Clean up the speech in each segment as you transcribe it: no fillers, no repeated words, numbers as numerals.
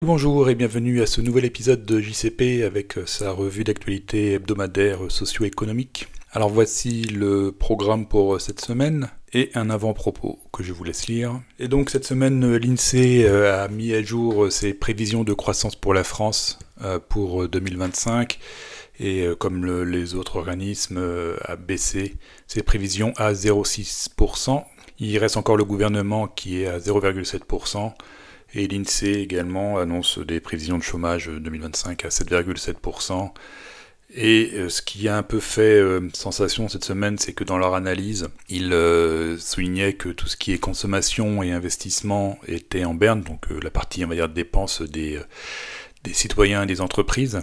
Bonjour et bienvenue à ce nouvel épisode de JCP avec sa revue d'actualité hebdomadaire socio-économique. Alors voici le programme pour cette semaine et un avant-propos que je vous laisse lire. Et donc cette semaine, l'INSEE a mis à jour ses prévisions de croissance pour la France pour 2025 et comme les autres organismes a baissé ses prévisions à 0,6%. Il reste encore le gouvernement qui est à 0,7%. Et l'INSEE également annonce des prévisions de chômage 2025 à 7,7%. Et ce qui a un peu fait sensation cette semaine, c'est que dans leur analyse, ils soulignaient que tout ce qui est consommation et investissement était en berne, donc la partie, on va dire, dépenses des citoyens et des entreprises.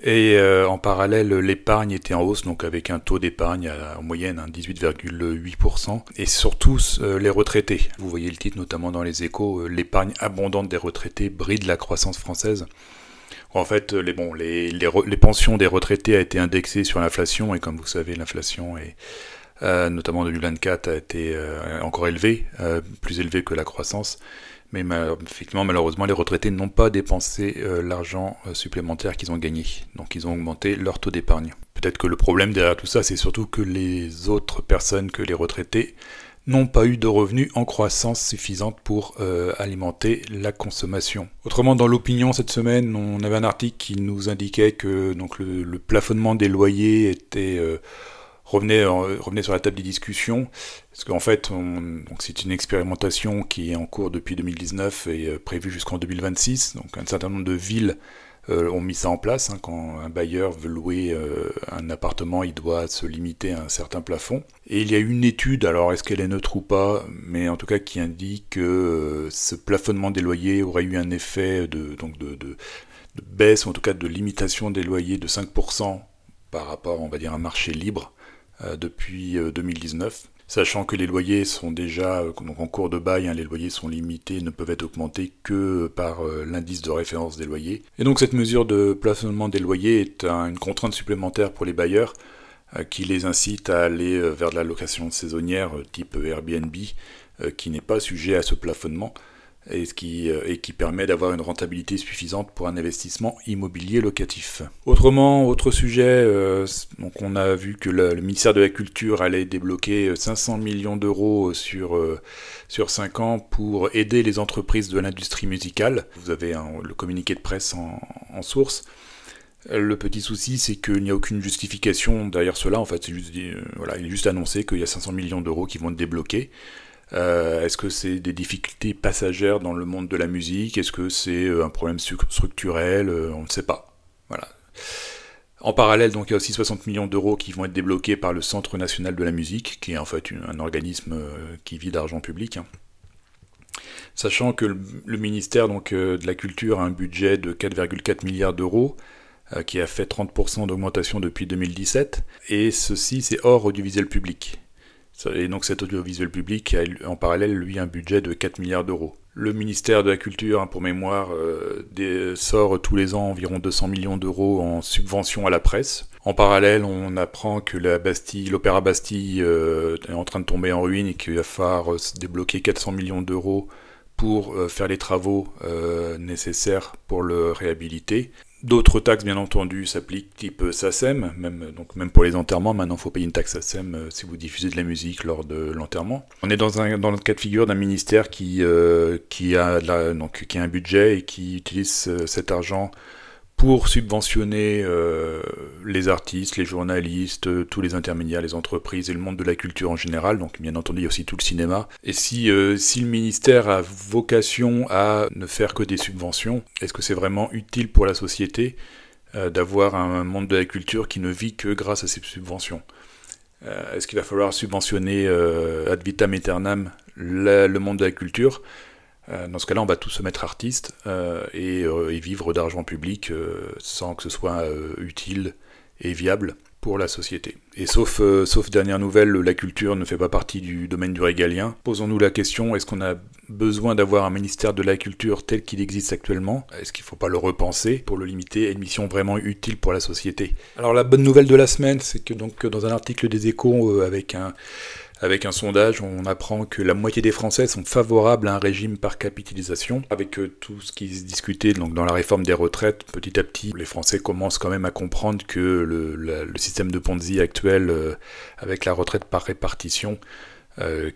Et en parallèle, l'épargne était en hausse, donc avec un taux d'épargne en moyenne 18,8%. Et surtout les retraités. Vous voyez le titre notamment dans les Échos, l'épargne abondante des retraités bride la croissance française. En fait, les pensions des retraités a été indexées sur l'inflation, et comme vous savez, l'inflation est notamment en 2024 a été encore élevée, plus élevée que la croissance. Mais effectivement, malheureusement, les retraités n'ont pas dépensé l'argent supplémentaire qu'ils ont gagné. Donc ils ont augmenté leur taux d'épargne. Peut-être que le problème derrière tout ça, c'est surtout que les autres personnes que les retraités n'ont pas eu de revenus en croissance suffisante pour alimenter la consommation. Autrement, dans l'opinion cette semaine, on avait un article qui nous indiquait que donc, le plafonnement des loyers était... revenait sur la table des discussions, parce qu'en fait, c'est une expérimentation qui est en cours depuis 2019 et prévue jusqu'en 2026. Donc un certain nombre de villes ont mis ça en place. Quand un bailleur veut louer un appartement, il doit se limiter à un certain plafond. Et il y a une étude, alors est-ce qu'elle est neutre ou pas, mais en tout cas qui indique que ce plafonnement des loyers aurait eu un effet de baisse, ou en tout cas de limitation des loyers de 5% par rapport, on va dire, à un marché libre depuis 2019, sachant que les loyers sont déjà donc en cours de bail, les loyers sont limités, ne peuvent être augmentés que par l'indice de référence des loyers. Et donc cette mesure de plafonnement des loyers est une contrainte supplémentaire pour les bailleurs qui les incite à aller vers de la location saisonnière type Airbnb qui n'est pas sujet à ce plafonnement et qui permet d'avoir une rentabilité suffisante pour un investissement immobilier locatif. Autrement, autre sujet, donc on a vu que le ministère de la Culture allait débloquer 500 millions d'euros sur 5 ans pour aider les entreprises de l'industrie musicale. Vous avez le communiqué de presse en source. Le petit souci, c'est qu'il n'y a aucune justification derrière cela. En fait, il est juste annoncé qu'il y a 500 millions d'euros qui vont être débloqués. Est-ce que c'est des difficultés passagères dans le monde de la musique? Est-ce que c'est un problème structurel? On ne sait pas. Voilà. En parallèle, donc, il y a aussi 60 millions d'euros qui vont être débloqués par le Centre national de la musique, qui est en fait un organisme qui vit d'argent public. Sachant que le ministère de la Culture a un budget de 4,4 milliards d'euros, qui a fait 30% d'augmentation depuis 2017, et ceci, c'est hors audiovisuel public. Et donc cet audiovisuel public a en parallèle, lui, un budget de 4 milliards d'euros. Le ministère de la Culture, pour mémoire, sort tous les ans environ 200 millions d'euros en subventions à la presse. En parallèle, on apprend que l'Opéra Bastille est en train de tomber en ruine et qu'il va falloir débloquer 400 millions d'euros pour faire les travaux nécessaires pour le réhabiliter. D'autres taxes, bien entendu, s'appliquent, type SACEM, même pour les enterrements. Maintenant, il faut payer une taxe SACEM si vous diffusez de la musique lors de l'enterrement. On est dans le cas de figure d'un ministère qui a un budget et qui utilise cet argent pour subventionner les artistes, les journalistes, tous les intermédiaires, les entreprises et le monde de la culture en général. Donc bien entendu, il y a aussi tout le cinéma. Et si le ministère a vocation à ne faire que des subventions, est-ce que c'est vraiment utile pour la société d'avoir un monde de la culture qui ne vit que grâce à ces subventions? Est-ce qu'il va falloir subventionner ad vitam aeternam le monde de la culture? Dans ce cas-là, on va tous se mettre artistes et vivre d'argent public sans que ce soit utile et viable pour la société. Et sauf dernière nouvelle, la culture ne fait pas partie du domaine du régalien. Posons-nous la question, est-ce qu'on a besoin d'avoir un ministère de la culture tel qu'il existe actuellement? Est-ce qu'il ne faut pas le repenser pour le limiter à une mission vraiment utile pour la société? Alors la bonne nouvelle de la semaine, c'est que donc dans un article des Échos avec Avec un sondage, on apprend que la moitié des Français sont favorables à un régime par capitalisation. Avec tout ce qui se discutait donc, dans la réforme des retraites, petit à petit, les Français commencent quand même à comprendre que le système de Ponzi actuel, avec la retraite par répartition,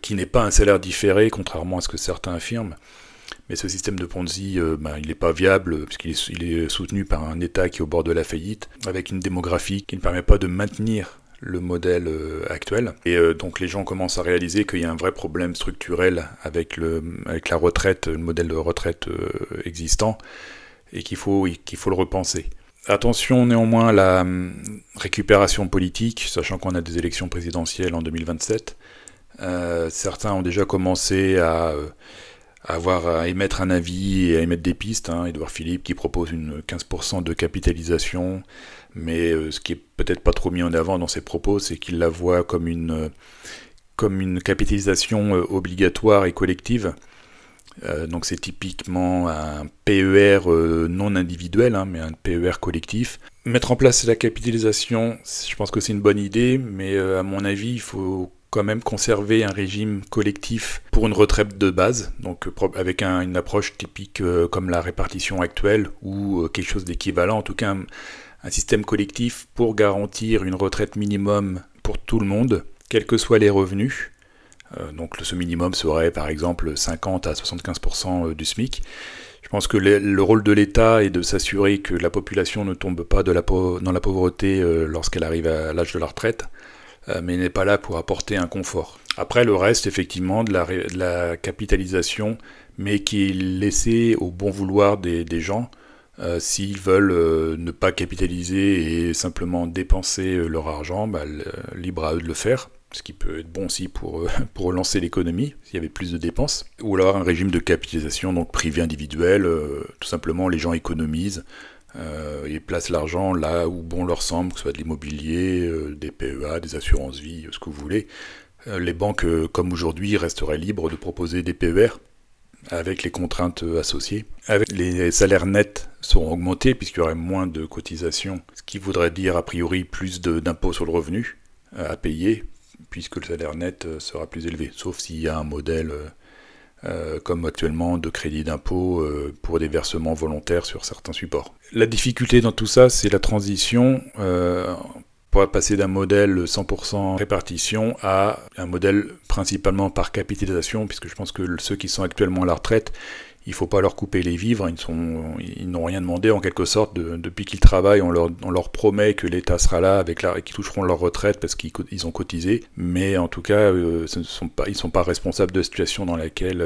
qui n'est pas un salaire différé, contrairement à ce que certains affirment, mais ce système de Ponzi, il n'est pas viable, puisqu'il est soutenu par un État qui est au bord de la faillite, avec une démographie qui ne permet pas de maintenir le modèle actuel. Et donc les gens commencent à réaliser qu'il y a un vrai problème structurel avec la retraite, le modèle de retraite existant, et qu'il faut le repenser. Attention néanmoins à la récupération politique, sachant qu'on a des élections présidentielles en 2027. Certains ont déjà commencé à émettre un avis et à émettre des pistes. Édouard Philippe qui propose une 15% de capitalisation, mais ce qui est peut-être pas trop mis en avant dans ses propos, c'est qu'il la voit comme une capitalisation obligatoire et collective. Donc c'est typiquement un PER non individuel, mais un PER collectif. Mettre en place la capitalisation, je pense que c'est une bonne idée, mais à mon avis, il faut quand même conserver un régime collectif pour une retraite de base, donc avec une approche typique comme la répartition actuelle, ou quelque chose d'équivalent, en tout cas un système collectif pour garantir une retraite minimum pour tout le monde, quels que soient les revenus. Donc ce minimum serait par exemple 50 à 75% du SMIC. Je pense que le rôle de l'État est de s'assurer que la population ne tombe pas dans la pauvreté lorsqu'elle arrive à l'âge de la retraite, mais n'est pas là pour apporter un confort. Après le reste effectivement de la capitalisation, mais qui est laissé au bon vouloir des gens, s'ils veulent ne pas capitaliser et simplement dépenser leur argent, libre à eux de le faire. Ce qui peut être bon aussi pour relancer l'économie, s'il y avait plus de dépenses. Ou alors un régime de capitalisation donc privé individuel, tout simplement les gens économisent et placent l'argent là où bon leur semble, que ce soit de l'immobilier, des PEA, des assurances-vie, ce que vous voulez. Les banques, comme aujourd'hui, resteraient libres de proposer des PER, avec les contraintes associées. Les salaires nets seront augmentés, puisqu'il y aurait moins de cotisations, ce qui voudrait dire a priori plus d'impôts sur le revenu à payer, puisque le salaire net sera plus élevé, sauf s'il y a un modèle comme actuellement de crédit d'impôt pour des versements volontaires sur certains supports. La difficulté dans tout ça, c'est la transition pour passer d'un modèle 100% répartition à un modèle principalement par capitalisation, puisque je pense que ceux qui sont actuellement à la retraite, il ne faut pas leur couper les vivres, ils n'ont rien demandé en quelque sorte, depuis qu'ils travaillent, on leur promet que l'État sera là et qu'ils toucheront leur retraite parce qu'ils ont cotisé, mais en tout cas, ils ne sont pas responsables de la situation dans laquelle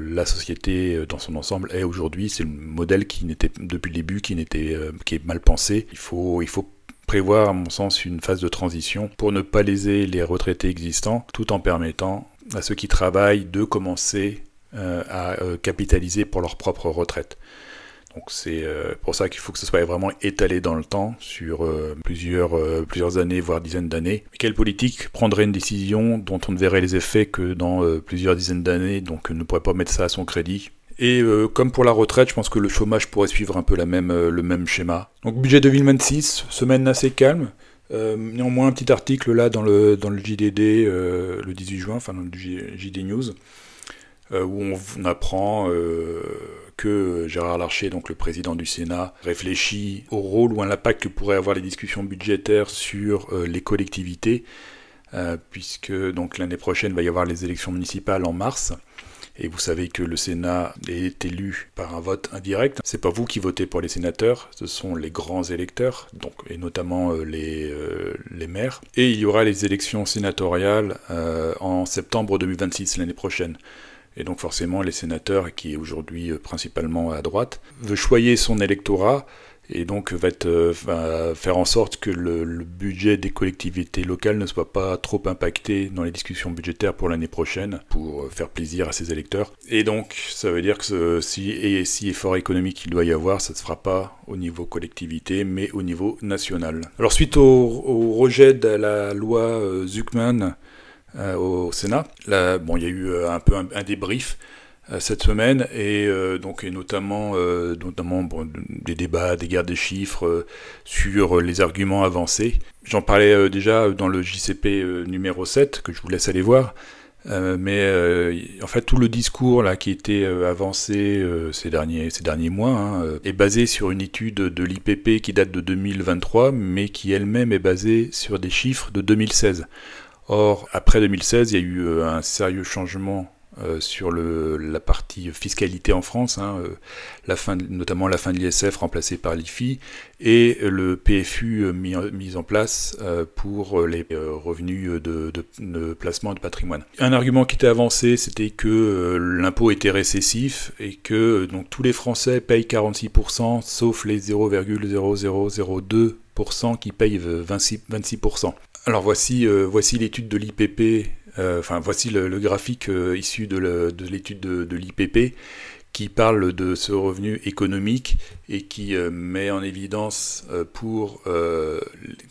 la société dans son ensemble est aujourd'hui. C'est le modèle qui n'était depuis le début, qui est mal pensé. Il faut prévoir, à mon sens, une phase de transition pour ne pas léser les retraités existants, tout en permettant à ceux qui travaillent de commencer à capitaliser pour leur propre retraite. Donc c'est pour ça qu'il faut que ce soit vraiment étalé dans le temps, sur plusieurs années, voire dizaines d'années. Quelle politique prendrait une décision dont on ne verrait les effets que dans plusieurs dizaines d'années, donc ne pourrait pas mettre ça à son crédit? Et comme pour la retraite, je pense que le chômage pourrait suivre un peu le même schéma. Donc budget 2026, semaine assez calme. Néanmoins un petit article là dans le JDD le 18 juin, enfin dans le JD News, où on apprend que Gérard Larcher, donc le président du Sénat, réfléchit au rôle ou à l'impact que pourraient avoir les discussions budgétaires sur les collectivités, puisque donc l'année prochaine il va y avoir les élections municipales en mars. Et vous savez que le Sénat est élu par un vote indirect. C'est pas vous qui votez pour les sénateurs, ce sont les grands électeurs, donc, et notamment les maires. Et il y aura les élections sénatoriales en septembre 2026, l'année prochaine. Et donc forcément, les sénateurs, qui est aujourd'hui principalement à droite, veut choyer son électorat et donc va faire en sorte que le budget des collectivités locales ne soit pas trop impacté dans les discussions budgétaires pour l'année prochaine, pour faire plaisir à ses électeurs. Et donc ça veut dire que si effort économique il doit y avoir, ça ne se fera pas au niveau collectivité, mais au niveau national. Alors suite au rejet de la loi Zuckman au Sénat, là, il y a eu un peu un débrief cette semaine, et notamment des débats, des guerres des chiffres sur les arguments avancés. J'en parlais déjà dans le JCP numéro 7, que je vous laisse aller voir. En fait, tout le discours là qui était avancé ces derniers mois est basé sur une étude de l'IPP qui date de 2023, mais qui elle-même est basée sur des chiffres de 2016. Or, après 2016, il y a eu un sérieux changement sur la partie fiscalité en France, notamment la fin de l'ISF remplacée par l'IFI, et le PFU mis en place pour les revenus de placement de patrimoine. Un argument qui était avancé, c'était que l'impôt était récessif et que donc tous les Français payent 46%, sauf les 0,0002% qui payent 26%. Alors voici l'étude de l'IPP. Voici le graphique issu de l'étude de l'IPP qui parle de ce revenu économique et qui met en évidence pour les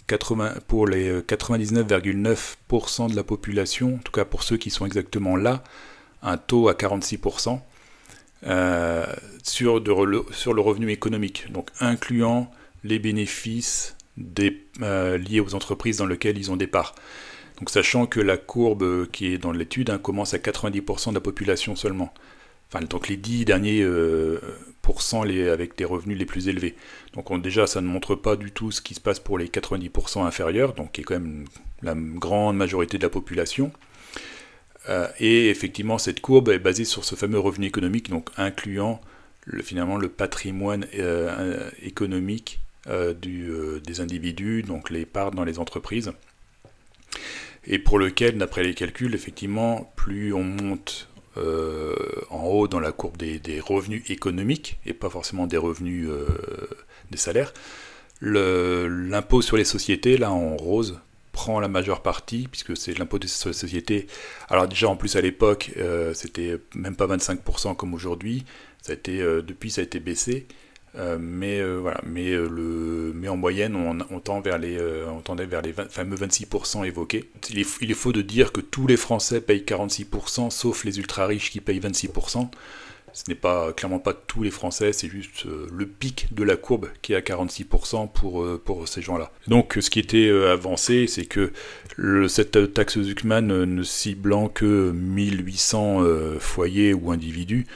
99,9% de la population, en tout cas pour ceux qui sont exactement là, un taux à 46% sur le revenu économique, donc incluant les bénéfices liés aux entreprises dans lesquelles ils ont des parts. Donc sachant que la courbe qui est dans l'étude commence à 90% de la population seulement. Donc les 10 derniers pourcents avec des revenus les plus élevés. Donc déjà ça ne montre pas du tout ce qui se passe pour les 90% inférieurs, donc qui est quand même la grande majorité de la population. Et effectivement cette courbe est basée sur ce fameux revenu économique, donc incluant finalement le patrimoine économique des individus, donc les parts dans les entreprises. Et pour lequel, d'après les calculs, effectivement, plus on monte en haut dans la courbe des revenus économiques, et pas forcément des revenus des salaires, l'impôt sur les sociétés, là en rose, prend la majeure partie, puisque c'est l'impôt sur les sociétés. Alors déjà, en plus, à l'époque, c'était même pas 25% comme aujourd'hui, depuis ça a été baissé. Mais en moyenne, on tendait vers les fameux 26% évoqués. Il est faux de dire que tous les Français payent 46%, sauf les ultra-riches qui payent 26%. Ce n'est clairement pas tous les Français, c'est juste le pic de la courbe qui est à 46% pour ces gens-là. Donc ce qui était avancé, c'est que cette taxe Zuckman ne ciblant que 1800 foyers ou individus,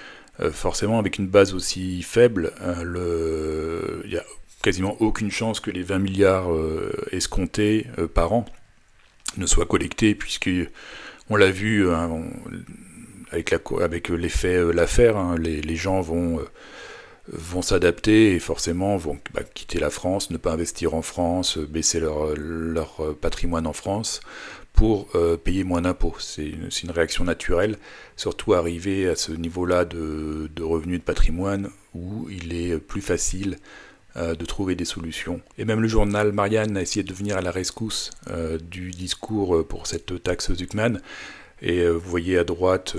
forcément, avec une base aussi faible, il n'y a quasiment aucune chance que les 20 milliards escomptés par an ne soient collectés, puisqu'on l'a vu avec l'effet l'affaire, les gens vont s'adapter et forcément vont quitter la France, ne pas investir en France, baisser leur patrimoine en France, pour payer moins d'impôts. C'est une réaction naturelle, surtout arriver à ce niveau-là de revenus et de patrimoine où il est plus facile de trouver des solutions. Et même le journal Marianne a essayé de venir à la rescousse du discours pour cette taxe Zuckman. Et vous voyez à droite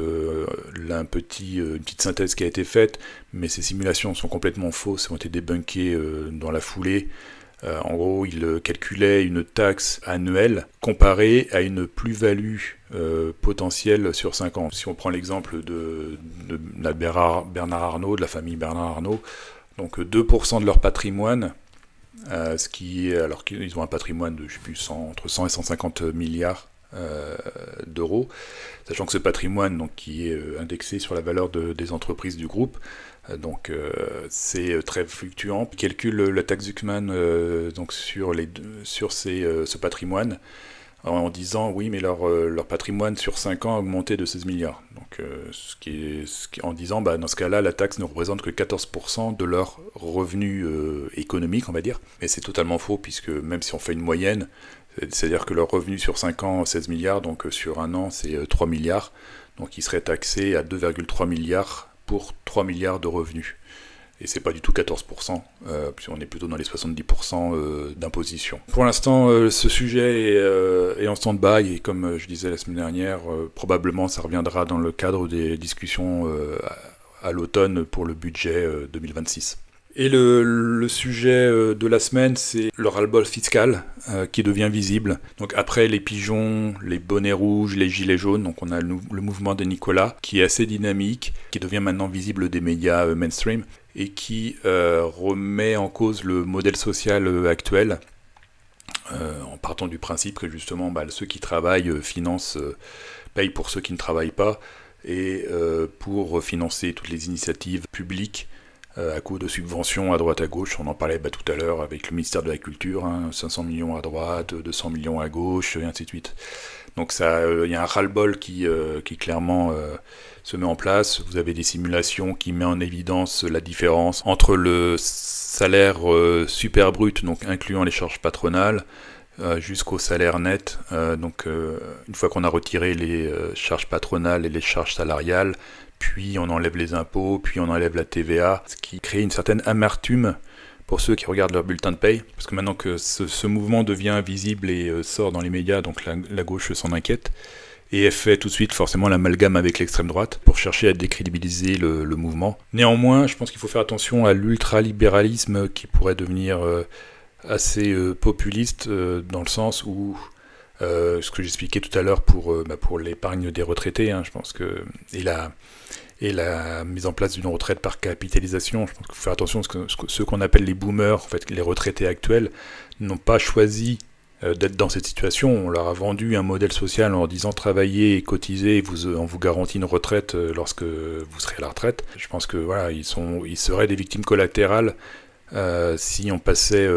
là une petite synthèse qui a été faite, mais ces simulations sont complètement fausses, ont été débunkées dans la foulée. En gros, il calculait une taxe annuelle comparée à une plus-value potentielle sur 5 ans. Si on prend l'exemple de Bernard Arnault, de la famille Bernard Arnault, donc 2% de leur patrimoine, alors qu'ils ont un patrimoine de, entre 100 et 150 milliards d'euros, sachant que ce patrimoine donc, qui est indexé sur la valeur des entreprises du groupe, c'est très fluctuant. Ils calculent la taxe Zuckman sur ce patrimoine en disant oui, mais leur patrimoine sur 5 ans a augmenté de 16 milliards. Donc, en disant dans ce cas-là, la taxe ne représente que 14% de leur revenu économique, on va dire. Mais c'est totalement faux, puisque même si on fait une moyenne, c'est-à-dire que leur revenu sur 5 ans, 16 milliards, donc sur un an, c'est 3 milliards. Donc ils seraient taxés à 2,3 milliards pour 3 milliards de revenus. Et c'est pas du tout 14%, puisqu'on est plutôt dans les 70% d'imposition. Pour l'instant, ce sujet est en stand-by, et comme je disais la semaine dernière, probablement ça reviendra dans le cadre des discussions à l'automne pour le budget 2026. Et le sujet de la semaine, c'est le ras-le-bol fiscal qui devient visible. Donc après les pigeons, les bonnets rouges, les gilets jaunes, donc on a le mouvement de Nicolas qui est assez dynamique, qui devient maintenant visible des médias mainstream et qui remet en cause le modèle social actuel en partant du principe que justement ceux qui travaillent payent pour ceux qui ne travaillent pas et pour financer toutes les initiatives publiques à coup de subventions à droite à gauche. On en parlait tout à l'heure avec le ministère de la Culture, 500 millions à droite, 200 millions à gauche, et ainsi de suite. Donc il y a un ras-le-bol qui clairement se met en place. Vous avez des simulations qui mettent en évidence la différence entre le salaire super brut, donc incluant les charges patronales, jusqu'au salaire net. Une fois qu'on a retiré les charges patronales et les charges salariales, puis on enlève les impôts, puis on enlève la TVA, ce qui crée une certaine amertume pour ceux qui regardent leur bulletin de paye, parce que maintenant que ce mouvement devient visible et sort dans les médias, donc la gauche s'en inquiète, et elle fait tout de suite forcément l'amalgame avec l'extrême droite pour chercher à décrédibiliser le mouvement. Néanmoins, je pense qu'il faut faire attention à l'ultralibéralisme qui pourrait devenir assez populiste, dans le sens où ce que j'expliquais tout à l'heure pour l'épargne des retraités, je pense que et la mise en place d'une retraite par capitalisation. Je pense qu'il faut faire attention parce que ceux qu'on appelle les boomers, en fait, les retraités actuels, n'ont pas choisi d'être dans cette situation. On leur a vendu un modèle social en leur disant travaillez et cotisez et on vous garantit une retraite lorsque vous serez à la retraite. Je pense que voilà, ils seraient des victimes collatérales si on passait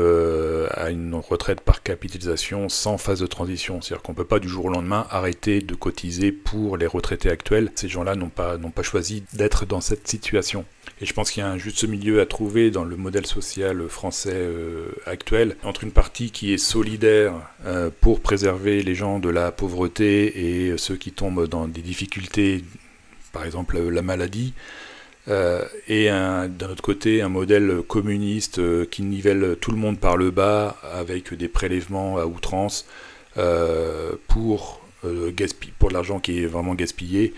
à une retraite par capitalisation sans phase de transition. C'est-à-dire qu'on ne peut pas du jour au lendemain arrêter de cotiser pour les retraités actuels. Ces gens-là n'ont pas choisi d'être dans cette situation. Et je pense qu'il y a un juste milieu à trouver dans le modèle social français actuel, entre une partie qui est solidaire pour préserver les gens de la pauvreté et ceux qui tombent dans des difficultés, par exemple la maladie, et d'un autre côté un modèle communiste qui nivelle tout le monde par le bas avec des prélèvements à outrance pour de l'argent qui est vraiment gaspillé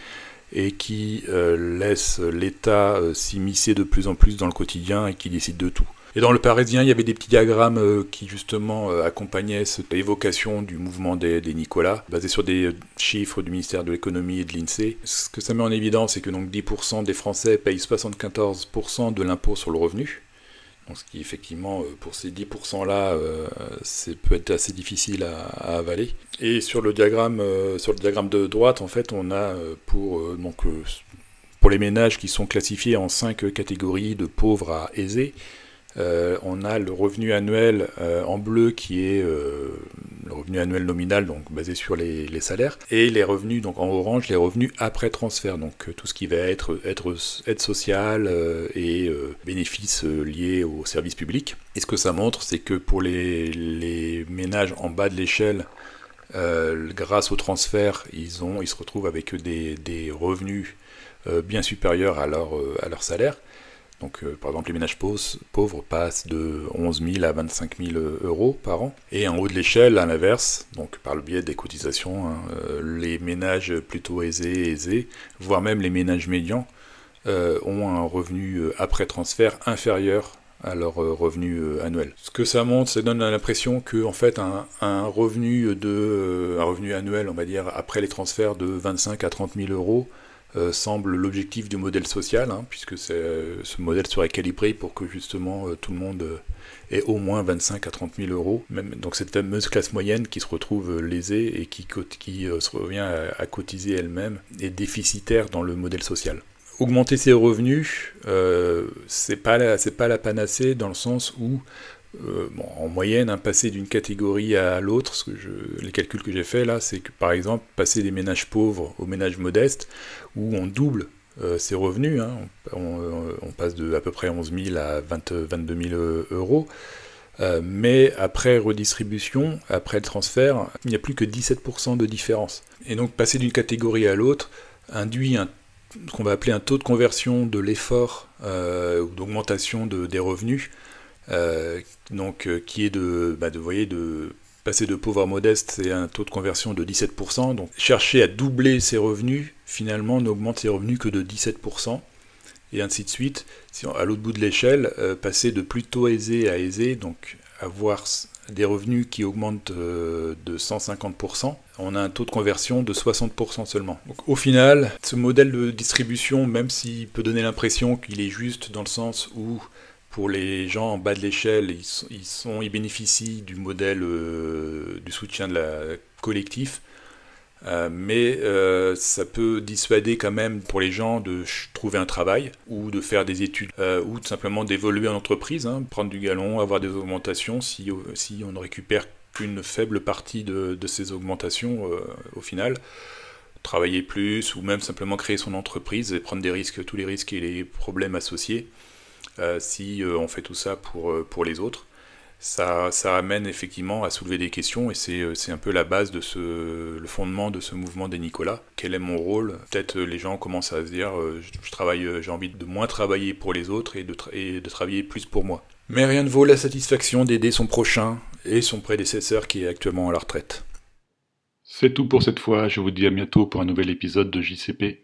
et qui laisse l'État s'immiscer de plus en plus dans le quotidien et qui décide de tout. Et dans le Parisien, il y avait des petits diagrammes qui justement accompagnaient cette évocation du mouvement des Nicolas, basés sur des chiffres du ministère de l'économie et de l'INSEE. Ce que ça met en évidence, c'est que donc 10% des Français payent 74% de l'impôt sur le revenu. Donc, ce qui effectivement, pour ces 10%-là, peut être assez difficile à avaler. Et sur le diagramme de droite, en fait, on a pour les ménages qui sont classifiés en 5 catégories de pauvres à aisés, on a le revenu annuel en bleu qui est le revenu annuel nominal, donc basé sur les salaires, et les revenus, donc en orange, les revenus après transfert, donc tout ce qui va être aide sociale et bénéfices liés aux services publics. Et ce que ça montre, c'est que pour les ménages en bas de l'échelle, grâce au transfert, ils se retrouvent avec des revenus bien supérieurs à leur salaire. Donc, par exemple, les ménages pauvres passent de 11 000 à 25 000 euros par an. Et en haut de l'échelle, à l'inverse, donc par le biais des cotisations, les ménages plutôt aisés, voire même les ménages médians, ont un revenu après transfert inférieur à leur revenu annuel. Ce que ça montre, ça donne l'impression que en fait, un revenu annuel, on va dire, après les transferts de 25 à 30 000 euros, semble l'objectif du modèle social, puisque ce modèle serait calibré pour que justement tout le monde ait au moins 25 à 30 000 euros. Donc cette fameuse classe moyenne qui se retrouve lésée et qui se revient à cotiser elle-même est déficitaire dans le modèle social. Augmenter ses revenus, c'est pas la panacée dans le sens où en moyenne, passer d'une catégorie à l'autre, les calculs que j'ai faits là, c'est que par exemple, passer des ménages pauvres aux ménages modestes, où on double ses revenus, on passe de à peu près 11 000 à 22 000 euros, mais après redistribution, après le transfert, il n'y a plus que 17% de différence. Et donc passer d'une catégorie à l'autre induit ce qu'on va appeler un taux de conversion de l'effort ou d'augmentation des revenus, qui est de passer de pauvre à modeste, c'est un taux de conversion de 17%. Donc chercher à doubler ses revenus, finalement, n'augmente ses revenus que de 17%. et ainsi de suite. Si à l'autre bout de l'échelle, passer de plutôt aisé à aisé, donc avoir des revenus qui augmentent de 150%, on a un taux de conversion de 60% seulement. Donc, au final, ce modèle de distribution, même s'il peut donner l'impression qu'il est juste dans le sens où pour les gens en bas de l'échelle, ils bénéficient du modèle du soutien de la collectif, mais ça peut dissuader quand même pour les gens de trouver un travail ou de faire des études ou tout simplement d'évoluer en entreprise, prendre du galon, avoir des augmentations si on ne récupère qu'une faible partie de ces augmentations au final. Travailler plus ou même simplement créer son entreprise et prendre des risques, tous les risques et les problèmes associés. Si on fait tout ça pour les autres, ça amène effectivement à soulever des questions et c'est un peu la base de le fondement de ce mouvement des Nicolas. Quel est mon rôle? Peut-être les gens commencent à se dire j'ai envie de moins travailler pour les autres et de travailler plus pour moi. Mais rien ne vaut la satisfaction d'aider son prochain et son prédécesseur qui est actuellement à la retraite. C'est tout pour cette fois, je vous dis à bientôt pour un nouvel épisode de JCP.